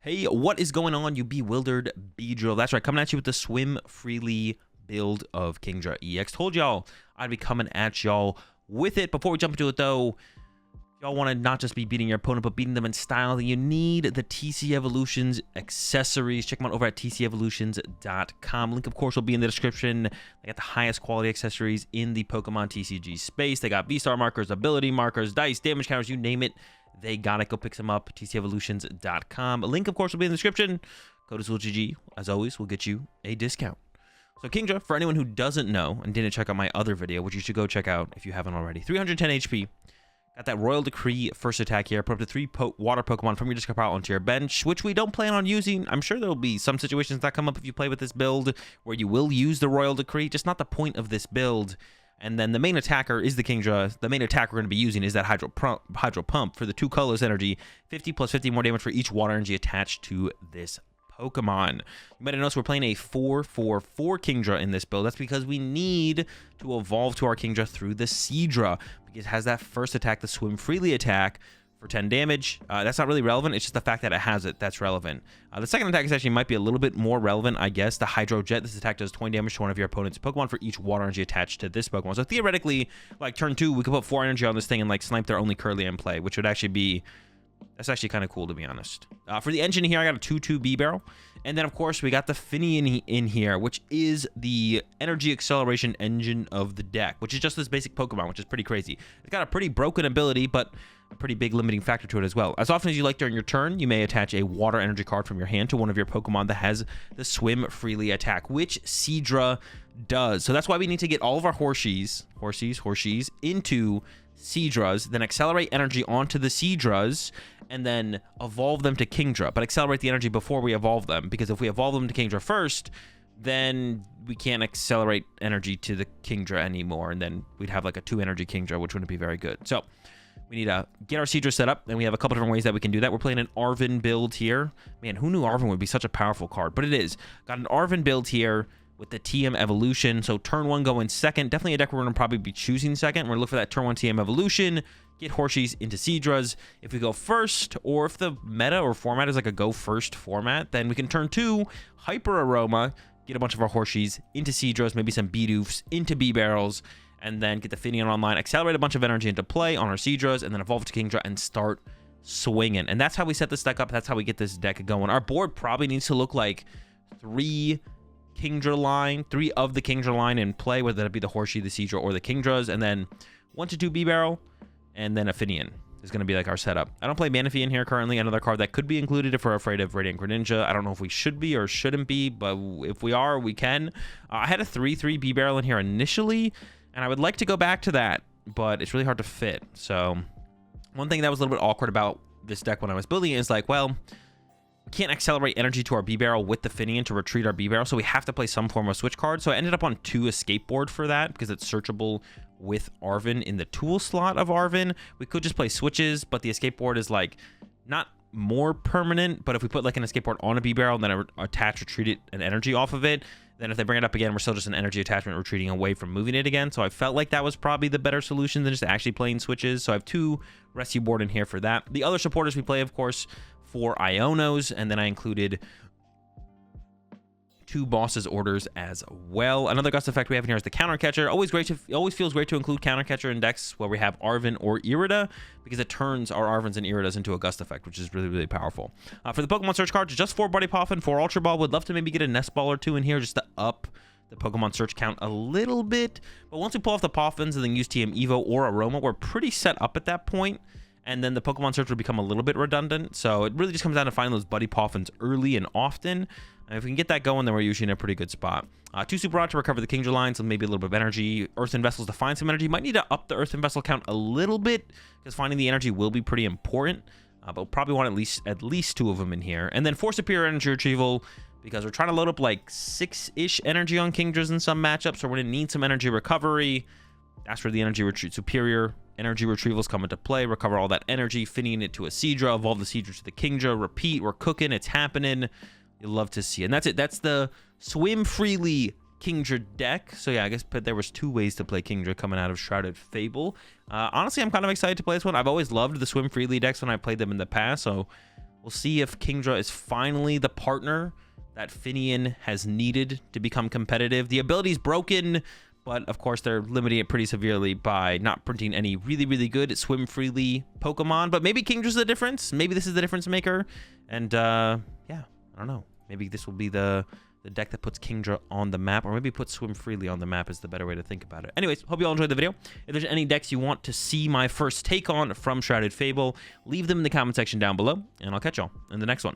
Hey, what is going on, you bewildered Beedrill? That's right, coming at you with the Swim Freely build of Kingdra EX. Told y'all I'd be coming at y'all with it. Before we jump into it, though, y'all want to not just be beating your opponent, but beating them in style. You need the TC Evolutions accessories. Check them out over at tcevolutions.com. Link, of course, will be in the description. They got the highest quality accessories in the Pokemon TCG space. They got V-Star markers, ability markers, dice, damage counters, you name it. They got it. Go pick some up. tcevolutions.com. A link, of course, will be in the description. Code AzulGG, as always, will get you a discount. So Kingdra, for anyone who doesn't know and didn't check out my other video, which you should go check out if you haven't already, 310 HP. Got that Royal Decree first attack here. Put up to 3 water Pokemon from your discard pile onto your bench, which we don't plan on using. I'm sure there will be some situations that come up if you play with this build where you will use the Royal Decree, just not the point of this build. And then the main attacker is the Kingdra. The main attack we're going to be using is that Hydro Pump for the 2 colors energy, 50 plus 50 more damage for each water energy attached to this Pokemon. You might have noticed we're playing a 4-4-4 Kingdra in this build. That's because we need to evolve to our Kingdra through the Seadra, because it has that first attack, the Swim Freely attack, for 10 damage. That's not really relevant. It's just the fact that it has it that's relevant. The second attack is actually might be a little bit more relevant, I guess. The Hydro Jet. This attack does 20 damage to one of your opponent's Pokemon for each water energy attached to this Pokemon. So theoretically, like turn 2, we could put 4 energy on this thing and like snipe their only Curly in play, which would actually be... That's actually kind of cool, to be honest. For the engine here, I got a 2-2 B-Barrel. And then, of course, we got the Finian in here, which is the energy acceleration engine of the deck, which is just this basic Pokemon, which is pretty crazy. It's got a pretty broken ability, but a pretty big limiting factor to it as well. As often as you like during your turn, you may attach a water energy card from your hand to one of your Pokemon that has the Swim Freely attack, which Seadra does. So that's why we need to get all of our Horseys into Seadras, then accelerate energy onto the Seadras, and then evolve them to Kingdra, but accelerate the energy before we evolve them, because if we evolve them to Kingdra first, then we can't accelerate energy to the Kingdra anymore, and then we'd have like a 2 energy Kingdra, which wouldn't be very good. So we need to get our Seadra set up, and we have a couple different ways that we can do that. We're playing an Arven build here. Man, who knew Arven would be such a powerful card? But it is. Got an Arven build here with the TM Evolution. So turn 1 going second. Definitely a deck we're going to probably be choosing second. We're going to look for that turn 1 TM Evolution, get Horseys into Seadras. If we go first, or if the meta or format is like a go first format, then we can turn 2, Hyper Aroma, get a bunch of our Horseys into Seadras, maybe some Beedoofs into B-Barrels, and then get the Finian online, accelerate a bunch of energy into play on our Seadras, and then evolve to Kingdra and start swinging. And that's how we set this deck up. That's how we get this deck going. Our board probably needs to look like 3 Kingdra line, 3 of the Kingdra line in play, whether that be the Horsey, the Seadra, or the Kingdras, and then 1 to 2 B-Barrel, and then a Finian is going to be like our setup. I don't play Manaphy in here currently, another card that could be included if we're afraid of Radiant Greninja. I don't know if we should be or shouldn't be, but if we are, we can. I had a 3-3 B-Barrel in here initially, and I would like to go back to that, but it's really hard to fit. So one thing that was a little bit awkward about this deck when I was building it is like, well, can't accelerate energy to our B-Barrel with the Finian to retreat our B-Barrel, so we have to play some form of switch card. So I ended up on 2 Escape Board for that, because it's searchable with Arven in the tool slot of Arven. We could just play switches, but the Escape Board is like not more permanent, but if we put like an Escape Board on a B-Barrel and then attach, retreat it, an energy off of it, then if they bring it up again, we're still just an energy attachment retreating away from moving it again. So I felt like that was probably the better solution than just actually playing switches. So I have 2 Rescue Board in here for that. The other supporters we play, of course, 4 Ionos, and then I included 2 Boss's Orders as well. Another gust effect we have in here is the Counter Catcher. Always feels great to include Counter Catcher in decks where we have Arven or Irida, because it turns our Arvens and Iridas into a gust effect, which is really, really powerful. For the Pokemon search cards, just 4 Buddy Poffin, 4 Ultra Ball. Would love to maybe get a Nest Ball or 2 in here just to up the Pokemon search count a little bit. But once we pull off the Poffins and then use TM Evo or Aroma, we're pretty set up at that point. And then the Pokemon search will become a little bit redundant. So it really just comes down to finding those Buddy Poffins early and often. And if we can get that going, then we're usually in a pretty good spot. 2 Super Rod to recover the Kingdra line, so maybe a little bit of energy. Earthen Vessels to find some energy. Might need to up the Earthen Vessel count a little bit, because finding the energy will be pretty important. But we'll probably want at least 2 of them in here. And then 4 Superior Energy Retrieval, because we're trying to load up like 6-ish energy on Kingdras in some matchups, so we're going to need some energy recovery. That's where the energy superior energy retrievals come into play. Recover all that energy, Finian it to a Seadra, evolve the Seadra to the Kingdra, repeat. We're cooking, it's happening. You'll love to see it. And that's it. That's the Swim Freely Kingdra deck. So yeah, I guess there was 2 ways to play Kingdra coming out of Shrouded Fable. Honestly, I'm kind of excited to play this one. I've always loved the Swim Freely decks when I played them in the past, so We'll see if Kingdra is finally the partner that Finian has needed to become competitive. The ability's broken, but of course they're limiting it pretty severely by not printing any really good swim freely Pokemon. But maybe Kingdra's the difference. Maybe this is the difference maker. And yeah, I don't know. Maybe this will be the deck that puts Kingdra on the map, or maybe put Swim Freely on the map is the better way to think about it. Anyways, hope you all enjoyed the video. If there's any decks you want to see my first take on from Shrouded Fable, leave them in the comment section down below, and I'll catch y'all in the next one.